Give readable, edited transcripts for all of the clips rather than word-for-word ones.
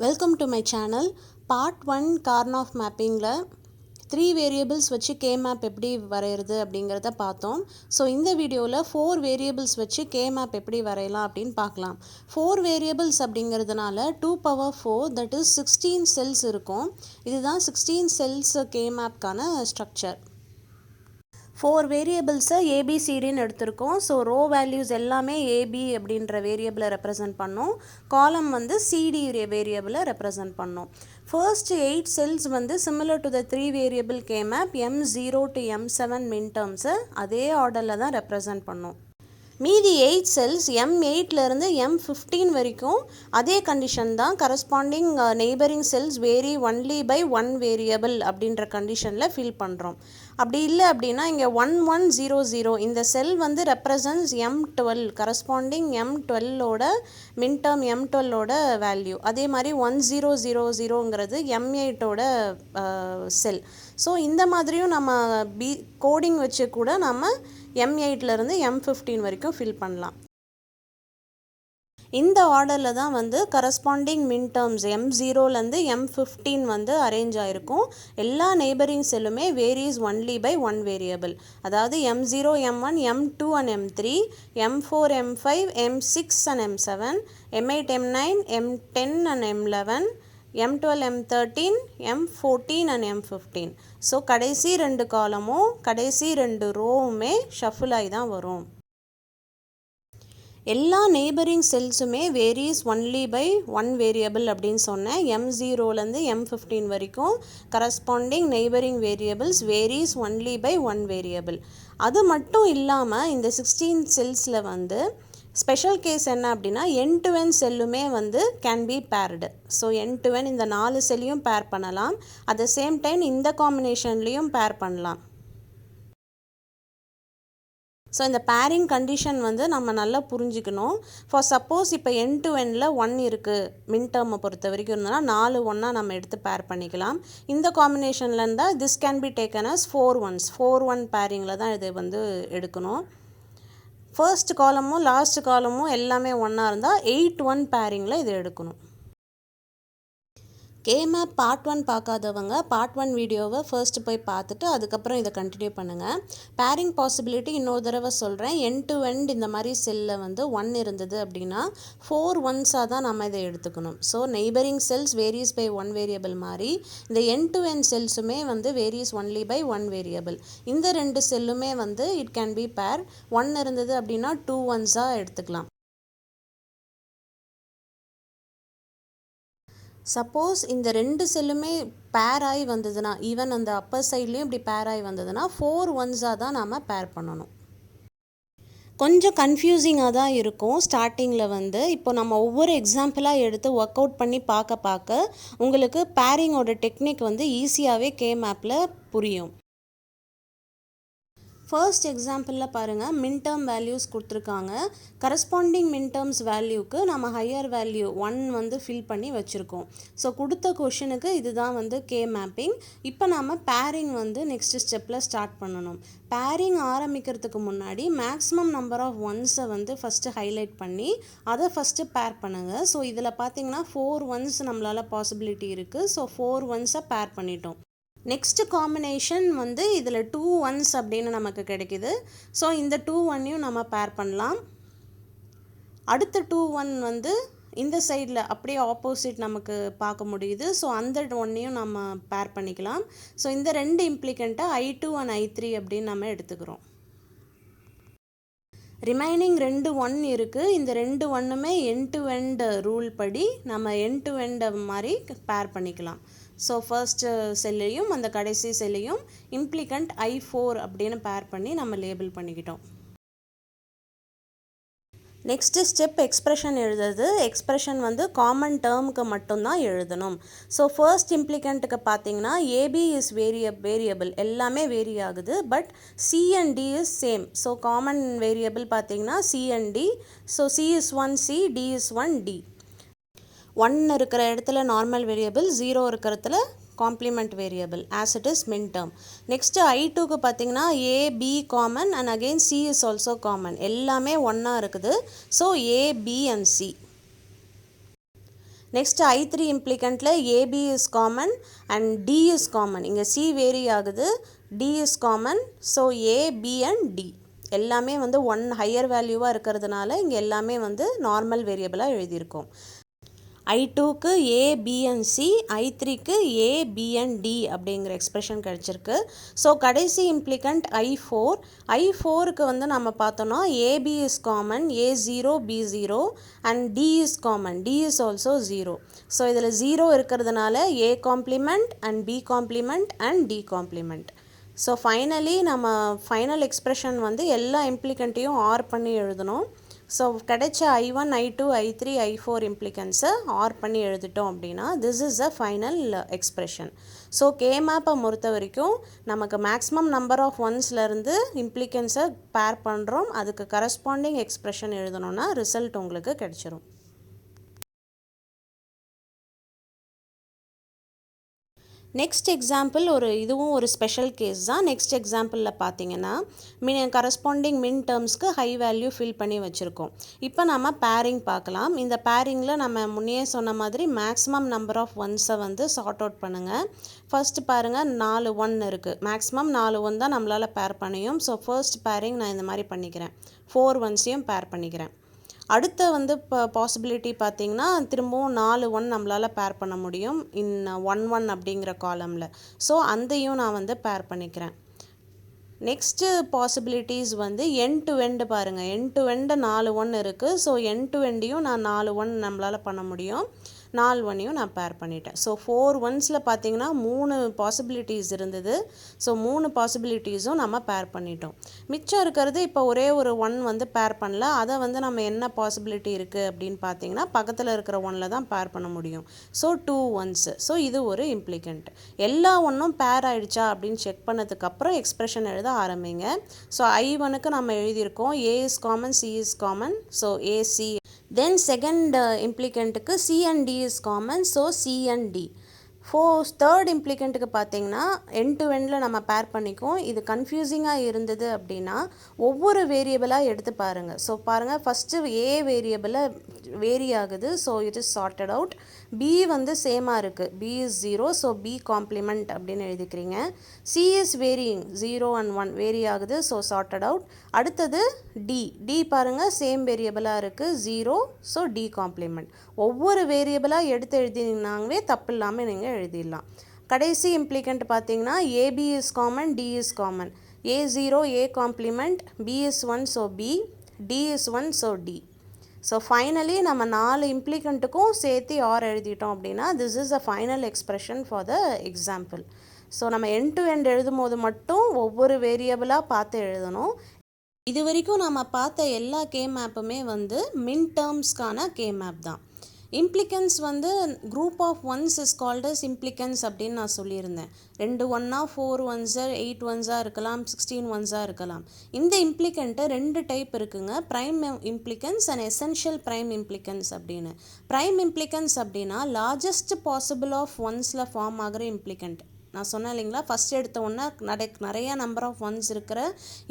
Welcome to my channel. Part 1 Karnaugh mapping la 3 variables வச்சு K-map எப்படி வரையிறது அப்படிங்கறத பார்த்தோம். ஸோ இந்த வீடியோவில் 4 variables வச்சு K-map எப்படி வரையலாம் அப்படின்னு பார்க்கலாம். 4 variables அப்படிங்கிறதுனால 2 power 4 that is 16 cells இருக்கும். இதுதான் 16 cells K-mapக்கான structure. 4 வேரியபிள்ஸை ஏபிசிடின்னு எடுத்திருக்கோம். ஸோ ரோ வேல்யூஸ் எல்லாமே ஏபி அப்படின்ற வேரியபிளை ரெப்ரசன்ட் பண்ணோம். காலம் வந்து சிடி வேரியபிளை ரெப்ரசன்ட் பண்ணோம். ஃபர்ஸ்ட் 8 செல்ஸ் வந்து similar to the 3 variable K-map M0 to M7 மின் டேர்ம்ஸை அதே ஆர்டரில் தான் ரெப்ரசன்ட் பண்ணோம். மீதி 8 செல்ஸ் M8லேருந்து M15 வரைக்கும் அதே கண்டிஷன் தான். Corresponding neighbouring cells vary only by 1 variable அப்படின்ற கண்டிஷனில் ஃபில் பண்ணுறோம். அப்படி இல்லை அப்படின்னா இங்கே 1100 இந்த செல் வந்து ரெப்ரசன்ட்ஸ் M12 கரஸ்பாண்டிங் M12ஓட மின்டேர்ம் M12ஓட வேல்யூ. அதே மாதிரி 1000ங்கிறது M8ஓட செல். ஸோ இந்த மாதிரியும் நம்ம கோடிங் வச்சு கூட நம்ம M8லேருந்து M15 வரைக்கும் ஃபில் பண்ணலாம். இந்த ஆர்டரில் தான் வந்து கரஸ்பாண்டிங் மின் டேர்ம்ஸ் M0லேருந்து M15 வந்து அரேஞ்ச் ஆகிருக்கும். எல்லா நெய்பரிங் செல்லுமே வேரிஸ் ஒன்லி பை 1 வேரியபிள். அதாவது M0, M1, M2 and M3, M4, M5, M6 and M7, M8, M9, M10 and M11, M12, M13, M14 and M15. So கடைசி 2 காலமும் கடைசி 2 ரோவுமே ஷஃபிள் ஆகி தான் வரும். எல்லா நெய்பரிங் செல்ஸுமே வேரிஸ் ஒன்லி பை 1 வேரியபிள் அப்படின்னு சொன்னேன். M0லேருந்து M15 வரைக்கும் corresponding neighbouring variables varies only by 1 variable. அது மட்டும் இல்லாமல் இந்த 16 செல்ஸில் வந்து ஸ்பெஷல் கேஸ் என்ன அப்படின்னா எண்ட் டு எண்ட் செல்லுமே வந்து can be bird. So end to end இந்த 4 செல்லையும் பேர் பண்ணலாம். அட் த சேம் டைம் இந்த காம்பினேஷன்லேயும் பேர் பண்ணலாம். ஸோ இந்த பேரிங் கண்டிஷன் வந்து நம்ம நல்லா புரிஞ்சுக்கணும். ஃபார் சப்போஸ் இப்போ எண்ட் டு எண்டில் 1 இருக்குது மின் டேர்மை பொறுத்த வரைக்கும் இருந்ததுன்னா 4 ஒன்றா நம்ம எடுத்து பேர் பண்ணிக்கலாம். இந்த காம்பினேஷனில் இருந்தால் this can be taken as 4 ones 4-1 பேரிங்கில் தான் இது வந்து எடுக்கணும். ஃபர்ஸ்ட் காலமும் லாஸ்ட் காலமும் எல்லாமே ஒன்றா இருந்தால் 8-1 பேரிங்கில் இது எடுக்கணும். K-map பார்ட் 1 பார்க்காதவங்க பார்ட் 1 வீடியோவை ஃபர்ஸ்ட் போய் பார்த்துட்டு அதுக்கப்புறம் இதை கண்டினியூ பண்ணுங்கள். பேரிங் பாசிபிலிட்டி இன்னொரு தடவை சொல்கிறேன். எண்ட் டு எண்ட் இந்த மாதிரி செல்லில் வந்து 1 இருந்தது அப்படின்னா 4 ஒன்ஸாக தான் நம்ம இதை எடுத்துக்கணும். So neighbouring cells varies by 1 variable மாதிரி இந்த எண்ட் டு எண்ட் செல்ஸுமே வந்து வேரியஸ் ஒன்லி பை 1 வேரியபிள். இந்த 2 செல்லுமே வந்து இட் கேன் பி பேர். 1 இருந்தது அப்படின்னா 2 ஒன்ஸாக எடுத்துக்கலாம். சப்போஸ் இந்த 2 செல்லுமே பேர் ஆகி வந்ததுன்னா ஈவன் அந்த அப்பர் சைட்லேயும் இப்படி பேர் ஆகி வந்ததுன்னா 4 ஒன்ஸாக தான் நாம் பேர் பண்ணணும். கொஞ்சம் கன்ஃபியூசிங்காக தான் இருக்கும் ஸ்டார்டிங்கில் வந்து. இப்போ நம்ம ஒவ்வொரு எக்ஸாம்பிளாக எடுத்து ஒர்க் அவுட் பண்ணி பார்க்க உங்களுக்கு பேரிங்கோட டெக்னிக் வந்து ஈஸியாகவே K-mapல புரியும். ஃபர்ஸ்ட் எக்ஸாம்பிளில் பாருங்கள், மின் டேர்ம் வேல்யூஸ் கொடுத்துருக்காங்க. கரஸ்பாண்டிங் மின் டேர்ம்ஸ் வேல்யூக்கு நம்ம ஹையர் வேல்யூ 1 வந்து ஃபில் பண்ணி வச்சுருக்கோம். ஸோ கொடுத்த கொஷனுக்கு இதுதான் வந்து K-mapping. இப்போ நம்ம பேரிங் வந்து நெக்ஸ்ட் ஸ்டெப்பில் ஸ்டார்ட் பண்ணணும். பேரிங் ஆரம்பிக்கிறதுக்கு முன்னாடி மேக்ஸிமம் நம்பர் ஆஃப் ஒன்ஸை வந்து ஃபஸ்ட்டு ஹைலைட் பண்ணி அதை ஃபஸ்ட்டு பேர் பண்ணுங்கள். ஸோ இதில் பார்த்தீங்கன்னா 4 ஒன்ஸ் நம்மளால் பாசிபிலிட்டி இருக்குது. ஸோ 4 ஒன்ஸை பேர் பண்ணிட்டோம். நெக்ஸ்ட் காம்பினேஷன் வந்து இதில் 2 ஒன்ஸ் அப்படின்னு நமக்கு கிடைக்கிது. ஸோ இந்த 2 ஒன்னையும் நம்ம பேர் பண்ணலாம். அடுத்த 2 ஒன் வந்து இந்த சைடில் அப்படியே ஆப்போசிட் நமக்கு பார்க்க முடியுது. ஸோ அந்த ஒன்னையும் நம்ம பேர் பண்ணிக்கலாம். ஸோ இந்த 2 இம்ப்ளிகண்ட்டை I2 and I3 அப்படின்னு நம்ம எடுத்துக்கிறோம். ரிமைனிங் 2 1 இருக்குது. இந்த 2 ஒன்றுமே எண்ட் டு எண்ட் ரூல் படி நம்ம எண்ட் டு எண்ட் மாதிரி பேர் பண்ணிக்கலாம். ஸோ ஃபர்ஸ்ட் செல்லையும் அந்த கடைசி செல்லையும் இம்ப்ளிகண்ட் I4 அப்படின்னு பேர் பண்ணி நம்ம லேபிள் பண்ணிக்கிட்டோம். நெக்ஸ்ட்டு ஸ்டெப் எக்ஸ்பிரஷன் எழுதுறது. எக்ஸ்பிரஷன் வந்து காமன் டேர்முக்கு மட்டும்தான் எழுதணும். ஸோ ஃபர்ஸ்ட் இம்ப்ளிகண்ட்டுக்கு பார்த்தீங்கன்னா ஏபி இஸ் வேரியபிள் எல்லாமே வேரி ஆகுது. But C and D is same. So common variable பார்த்தீங்கன்னா C and D. So C is 1 C, D is 1 D. 1 இருக்கிற இடத்துல நார்மல் வேரியபிள், 0 இருக்கிற இடத்துல complement variable as it is min term. Next I2க்கு பார்த்தீங்கன்னா A, B common and again C is also common. எல்லாமே ஒன்றா இருக்குது. So A, B and C. Next I3 இம்ப்ளிகண்ட்டில் AB is common and D is common. இங்கே C vary ஆகுது, D is common. So A, B and D எல்லாமே வந்து 1 higher வேல்யூவாக இருக்கிறதுனால இங்கே எல்லாமே வந்து நார்மல் வேரியபிளாக எழுதியிருக்கோம். I2க்கு ஏ, பி அண்ட் சி, I3க்கு ஏ, பி அண்ட் டி அப்படிங்கிற எக்ஸ்பிரஷன் கிடச்சிருக்கு. ஸோ கடைசி இம்ப்ளிகண்ட் I4க்கு வந்து நம்ம பார்த்தோன்னா AB is common, A0, B0 and D is common, D is also 0. So இதில் 0 இருக்கிறதுனால A complement and B complement and D complement. So finally நம்ம ஃபைனல் எக்ஸ்பிரஷன் வந்து எல்லா இம்ப்ளிகண்ட்டையும் ஆர் பண்ணி எழுதணும். ஸோ கிடைச்ச I1, I2, I3, I4 இம்ப்ளிகன்ஸை R பண்ணி எழுதிட்டோம் அப்படின்னா this is a final expression. So கேமேப்பை பொறுத்த வரைக்கும் நமக்கு மேக்ஸிமம் நம்பர் ஆஃப் ஒன்ஸ்லேருந்து இம்ப்ளிகன்ஸை பேர் பண்ணுறோம், அதுக்கு கரஸ்பாண்டிங் எக்ஸ்பிரஷன் எழுதணும்னா ரிசல்ட் உங்களுக்கு கிடைச்சிரும். நெக்ஸ்ட் எக்ஸாம்பிள் இதுவும் ஒரு ஸ்பெஷல் கேஸ் தான். நெக்ஸ்ட் எக்ஸாம்பிளில் பார்த்தீங்கன்னா கரஸ்பாண்டிங் மின் டேர்ம்ஸ்க்கு ஹை வேல்யூ ஃபில் பண்ணி வச்சுருக்கோம். இப்போ நம்ம பேரிங் பார்க்கலாம். இந்த பேரிங்கில் நம்ம முன்னே சொன்ன மாதிரி மேக்ஸிமம் நம்பர் ஆஃப் ஒன்ஸை வந்து சார்ட் அவுட் பண்ணுங்கள். ஃபர்ஸ்ட் பாருங்கள் 4 1 இருக்குது. மேக்ஸிமம் 4 1 தான் நம்மளால் பேர் பண்ணியும். ஸோ ஃபர்ஸ்ட் பேரிங் நான் இந்த மாதிரி பண்ணிக்கிறேன், 4 1ஸையும் பேர் பண்ணிக்கிறேன். அடுத்த வந்து இப்போ பாசிபிலிட்டி பார்த்திங்கன்னா திரும்பவும் 4 1 நம்மளால் பேர் பண்ண முடியும் இன் 1 1 அப்படிங்கிற காலமில். ஸோ அதையும் நான் வந்து பேர் பண்ணிக்கிறேன். நெக்ஸ்ட்டு பாசிபிலிட்டிஸ் வந்து எண்ட் டு எண்டு பாருங்கள், எண்ட் டு எண்டு 4 1 இருக்குது. ஸோ எண்ட் டு எண்டையும் நான் 4 1 நம்மளால் பண்ண முடியும், 4 1ஐயும் நான் பேர் பண்ணிட்டேன். ஸோ 4 1ஸில் பார்த்தீங்கன்னா 3 பாசிபிலிட்டிஸ் இருந்தது. ஸோ 3 பாசிபிலிட்டிஸும் நம்ம பேர் பண்ணிட்டோம். மிச்சம் இருக்கிறது இப்போ ஒரே ஒரு 1 வந்து பேர் பண்ணல. அதை வந்து நம்ம என்ன பாசிபிலிட்டி இருக்குது அப்படின்னு பார்த்தீங்கன்னா பக்கத்தில் இருக்கிற 1ல் தான் பேர் பண்ண முடியும். So 2 1s. ஸோ இது ஒரு இம்ப்ளிகண்ட். எல்லா ஒன்றும் பேர் ஆகிடுச்சா அப்படின்னு செக் பண்ணதுக்கப்புறம் எக்ஸ்பிரஷன் எழுத ஆரம்பிங்க. ஸோ I1க்கு நம்ம எழுதியிருக்கோம் A is common, C is common. So AC. Then second implicantக்கு C and D is common, so C and D. Third இம்ப்ளிகண்ட்டுக்கு பார்த்தீங்கன்னா எண்ட் டு எண்டில் நம்ம பேர் பண்ணிக்குவோம். இது கன்ஃபியூசிங்காக இருந்தது அப்படின்னா ஒவ்வொரு வேரியபிளாக எடுத்து பாருங்கள். ஸோ பாருங்கள், ஃபஸ்ட்டு ஏ வேரியபிளை வேரி ஆகுது, so it is sorted out. B வந்து சேமாக இருக்குது, B is 0, so B complement அப்படின்னு எழுதிக்கிறீங்க. C is varying, 0 and 1 vary ஆகுது, ஸோ சார்ட்டட் அவுட். அடுத்தது டி பாருங்கள் சேம் வேரியபிளாக இருக்குது, 0, ஸோ டி காம்ப்ளிமெண்ட். ஒவ்வொரு வேரியபிளாக எடுத்து எழுதினாங்கவே தப்பு இல்லாமல் நீங்கள் எழுதிடலாம். கடைசி இம்ப்ளிகண்ட் பார்த்தீங்கன்னா AB is common, D is common. A0 A complement, B is 1 so B, D is 1 so D. So finally நம்ம 4 இம்ப்ளிகண்ட்டுக்கும் சேர்த்து ஆர் எழுதிட்டோம் அப்படின்னா this is a final expression for the example. So நம்ம எண்ட் டு எண்ட் எழுதும் போது மட்டும் ஒவ்வொரு வேரியபிளாக பார்த்து எழுதணும். இது வரைக்கும் நம்ம பார்த்த எல்லா கே மேப்புமே வந்து மின் டேர்ம்ஸ்க்கான கே மேப் தான். இம்ப்ளிகன்ஸ் வந்து group of ones is called as implicants அப்படின்னு நான் சொல்லியிருந்தேன். 2 1 4 1 8 1 இருக்கலாம், 16 1 இருக்கலாம். இந்த இம்ப்ளிகண்ட்டு 2 டைப் இருக்குங்க, ப்ரைம் இம்ப்ளிகன்ஸ் அண்ட் எசென்ஷியல் ப்ரைம் இம்ப்ளிகன்ஸ் அப்படின்னு. ப்ரைம் இம்ப்ளிகன்ஸ் அப்படின்னா லார்ஜஸ்ட் பாசிபிள் ஆஃப் ஒன்ஸில் ஃபார்ம் ஆகிற இம்ப்ளிகண்ட். நான் சொன்னேன் இல்லைங்களா, ஃபஸ்ட் எடுத்த உடனே நிறைய நம்பர் ஆஃப் ஒன்ஸ் இருக்கிற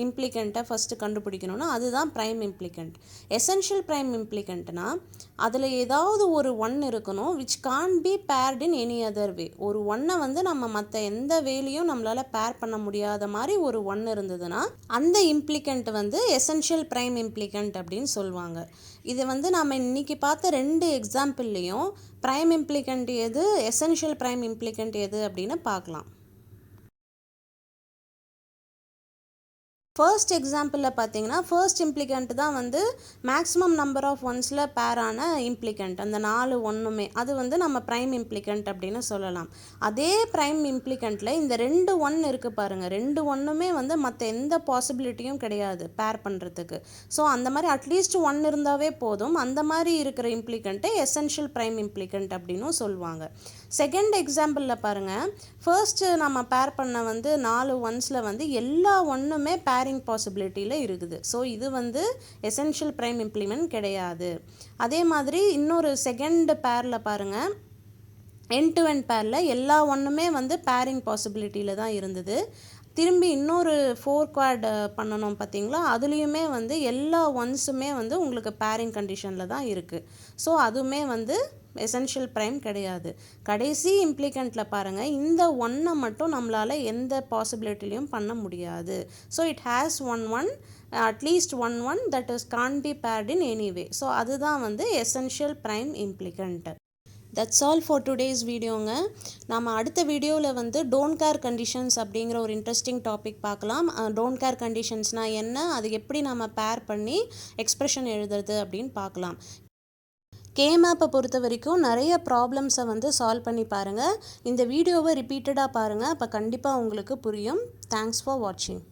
இம்ப்ளிகண்ட்டை ஃபஸ்ட்டு கண்டுபிடிக்கணும்னா அதுதான் ப்ரைம் இம்ப்ளிகண்ட். எசென்ஷியல் ப்ரைம் இம்ப்ளிகண்ட்னா அதில் ஏதாவது ஒரு 1 இருக்கணும் which can be paired in any other way. ஒரு 1 வந்து நம்ம மற்ற எந்த வேலையும் நம்மளால் பேர் பண்ண முடியாத மாதிரி ஒரு 1 இருந்ததுன்னா அந்த இம்ப்ளிகண்ட் வந்து எசென்ஷியல் ப்ரைம் இம்ப்ளிகண்ட் அப்படின்னு சொல்லுவாங்க. இது வந்து நம்ம இன்றைக்கி பார்த்த 2 எக்ஸாம்பிள்லேயும் ப்ரைம் இம்ப்ளிகண்ட் எது, எசென்ஷியல் ப்ரைம் இம்ப்ளிகண்ட் எது அப்படின்னு பார்க்கலாம். ஃபர்ஸ்ட் எக்ஸாம்பிளில் பார்த்தீங்கன்னா ஃபர்ஸ்ட் இம்ப்ளிகண்ட் தான் வந்து மேக்ஸிமம் நம்பர் ஆஃப் ஒன்ஸில் பேரான இம்ப்ளிகண்ட். அந்த 4 1மே அது வந்து நம்ம ப்ரைம் இம்ப்ளிகண்ட் அப்படின்னு சொல்லலாம். அதே ப்ரைம் இம்ப்ளிகண்ட்டில் இந்த 2 1 இருக்குது பாருங்கள், 2 1மே வந்து மற்ற எந்த பாசிபிலிட்டியும் கிடையாது பேர் பண்ணுறதுக்கு. ஸோ அந்த மாதிரி அட்லீஸ்ட் 1 இருந்தாவே போதும். அந்த மாதிரி இருக்கிற இம்ப்ளிகண்ட்டை எசென்ஷியல் ப்ரைம் இம்ப்ளிகண்ட் அப்படின்னும் சொல்லுவாங்க. செகண்ட் எக்ஸாம்பிளில் பாருங்கள், ஃபர்ஸ்ட்டு நம்ம பேர் பண்ண வந்து 4 1ஸில் வந்து எல்லா 1மே பேரிங் பாசிபிலிட்டியில் இருக்குது. ஸோ இது வந்து எசென்ஷியல் ப்ரைம் இம்ப்ளிமெண்ட் கிடையாது. அதே மாதிரி இன்னொரு செகண்ட் பேரில் பாருங்கள், எண்ட் டு எண்ட் பேரில் எல்லா 1மே வந்து பேரிங் பாசிபிலிட்டியில் தான் இருந்தது. திரும்பி இன்னொரு 4 குவாட் பண்ணணும் பார்த்தீங்களா, அதுலேயுமே வந்து எல்லா ஒன்ஸுமே வந்து உங்களுக்கு பேரிங் கண்டிஷனில் தான் இருக்குது. ஸோ அதுவுமே வந்து எசென்ஷியல் ப்ரைம் கிடையாது. கடைசி இம்ப்ளிகண்ட்டில் பாருங்கள், இந்த ஒன்னை மட்டும் நம்மளால் எந்த பாசிபிலிட்டிலையும் பண்ண முடியாது. So it has one at least one that is can be paired in any way. So அதுதான் வந்து essential prime implicant. That's all for today's வீடியோங்க. நம்ம அடுத்த வீடியோவில் வந்து டோன்ட் கேர் கண்டிஷன்ஸ் அப்படிங்கிற ஒரு இன்ட்ரெஸ்டிங் டாபிக் பார்க்கலாம். டோன்ட் கேர் கண்டிஷன்ஸ்னால் என்ன, அது எப்படி நம்ம பேர் பண்ணி எக்ஸ்ப்ரெஷன் எழுதுறது அப்படின்னு பார்க்கலாம். கேமேப்பை பொறுத்த வரைக்கும் நிறைய ப்ராப்ளம்ஸை வந்து சால்வ் பண்ணி பாருங்கள். இந்த வீடியோவை ரிப்பீட்டடாக பாருங்கள், அப்போ கண்டிப்பாக உங்களுக்கு புரியும். தேங்க்ஸ் ஃபார் வாட்சிங்.